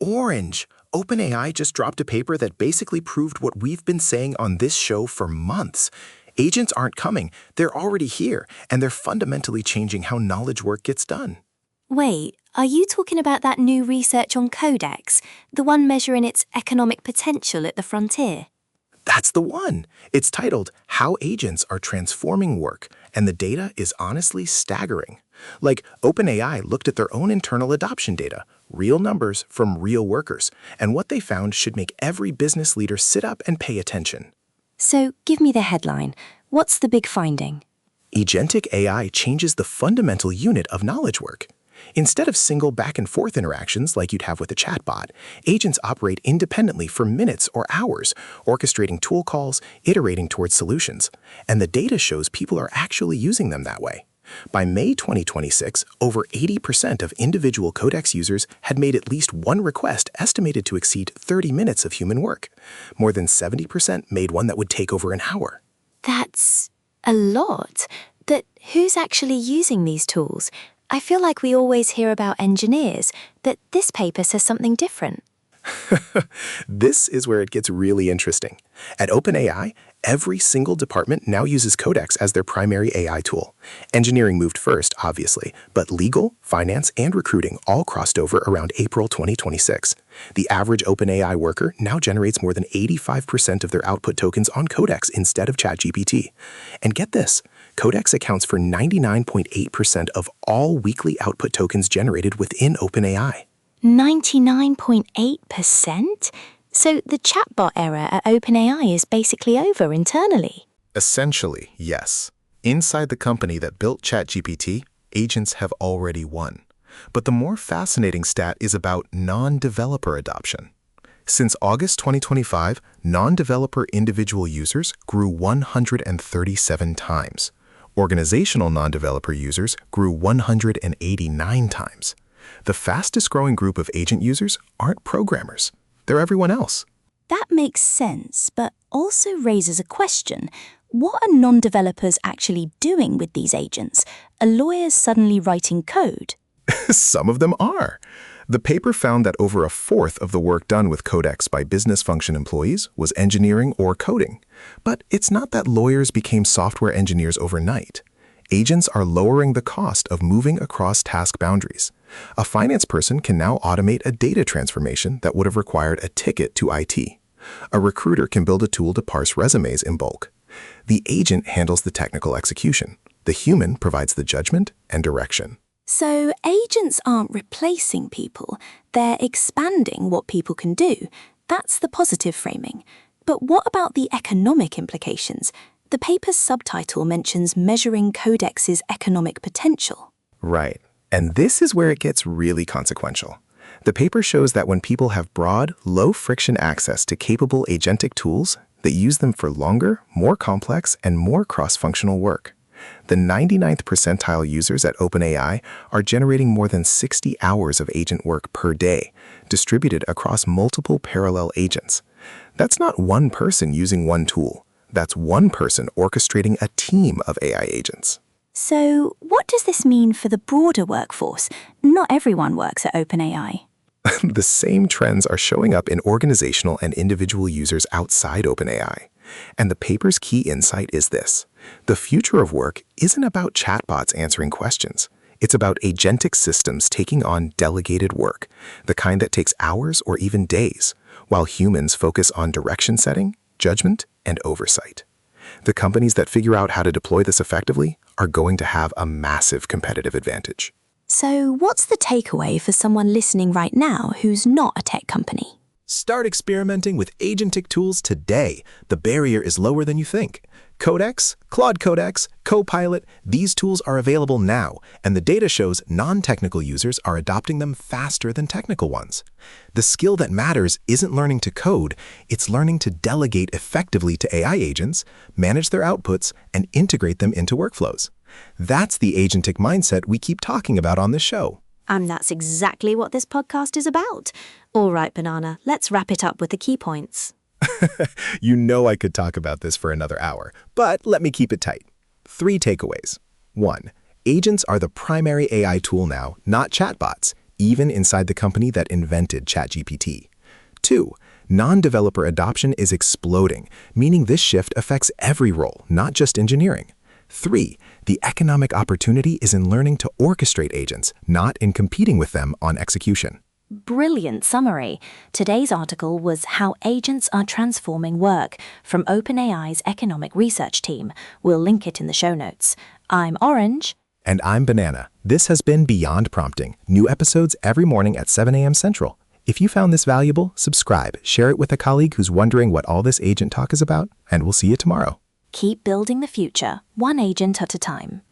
Orange! OpenAI just dropped a paper that basically proved what we've been saying on this show for months. Agents aren't coming, they're already here, and they're fundamentally changing how knowledge work gets done. Wait, are you talking about that new research on Codex, the one measuring its economic potential at the frontier? That's the one! It's titled, How Agents Are Transforming Work, and the data is honestly staggering. Like, OpenAI looked at their own internal adoption data, real numbers from real workers, and what they found should make every business leader sit up and pay attention. So, give me the headline. What's the big finding? Agentic AI changes the fundamental unit of knowledge work. Instead of single back-and-forth interactions like you'd have with a chatbot, agents operate independently for minutes or hours, orchestrating tool calls, iterating towards solutions. And the data shows people are actually using them that way. By May 2026, over 80% of individual Codex users had made at least one request estimated to exceed 30 minutes of human work. More than 70% made one that would take over an hour. That's a lot. But who's actually using these tools? I feel like we always hear about engineers, but this paper says something different. This is where it gets really interesting. At OpenAI, every single department now uses Codex as their primary AI tool. Engineering moved first, obviously, but legal, finance, and recruiting all crossed over around April 2026. The average OpenAI worker now generates more than 85% of their output tokens on Codex instead of ChatGPT. And get this, Codex accounts for 99.8% of all weekly output tokens generated within OpenAI. 99.8%? So the chatbot era at OpenAI is basically over internally. Essentially, yes. Inside the company that built ChatGPT, agents have already won. But the more fascinating stat is about non-developer adoption. Since August 2025, non-developer individual users grew 137 times. Organizational non-developer users grew 189 times. The fastest growing group of agent users aren't programmers. They're everyone else. That makes sense, but also raises a question. What are non-developers actually doing with these agents? Are lawyers suddenly writing code? Some of them are. The paper found that over a fourth of the work done with Codex by business function employees was engineering or coding. But it's not that lawyers became software engineers overnight. Agents are lowering the cost of moving across task boundaries. A finance person can now automate a data transformation that would have required a ticket to IT. A recruiter can build a tool to parse resumes in bulk. The agent handles the technical execution. The human provides the judgment and direction. So agents aren't replacing people, they're expanding what people can do. That's the positive framing. But what about the economic implications? The paper's subtitle mentions measuring Codex's economic potential. Right. And this is where it gets really consequential. The paper shows that when people have broad, low-friction access to capable agentic tools, they use them for longer, more complex, and more cross-functional work. The 99th percentile users at OpenAI are generating more than 60 hours of agent work per day, distributed across multiple parallel agents. That's not one person using one tool. That's one person orchestrating a team of AI agents. So what does this mean for the broader workforce? Not everyone works at OpenAI. The same trends are showing up in organizational and individual users outside OpenAI. And the paper's key insight is this. The future of work isn't about chatbots answering questions. It's about agentic systems taking on delegated work, the kind that takes hours or even days, while humans focus on direction setting, judgment, and oversight. The companies that figure out how to deploy this effectively are going to have a massive competitive advantage. So what's the takeaway for someone listening right now who's not a tech company? Start experimenting with agentic tools today. The barrier is lower than you think. Codex, Claude Codex, Copilot, these tools are available now, and the data shows non-technical users are adopting them faster than technical ones. The skill that matters isn't learning to code, it's learning to delegate effectively to AI agents, manage their outputs, and integrate them into workflows. That's the agentic mindset we keep talking about on this show. And that's exactly what this podcast is about. All right, Banana, let's wrap it up with the key points. You know I could talk about this for another hour, but let me keep it tight. 3 takeaways. 1. Agents are the primary AI tool now, not chatbots. even inside the company that invented ChatGPT. 2. Non-developer adoption is exploding, meaning this shift affects every role, not just engineering. 3. The economic opportunity is in learning to orchestrate agents, not in competing with them on execution. Brilliant summary. Today's article was How Agents Are Transforming Work from OpenAI's Economic Research Team. We'll link it in the show notes. I'm Orange. And I'm Banana. This has been Beyond Prompting. New episodes every morning at 7 a.m. Central. If you found this valuable, subscribe, share it with a colleague who's wondering what all this agent talk is about, and we'll see you tomorrow. Keep building the future, one agent at a time.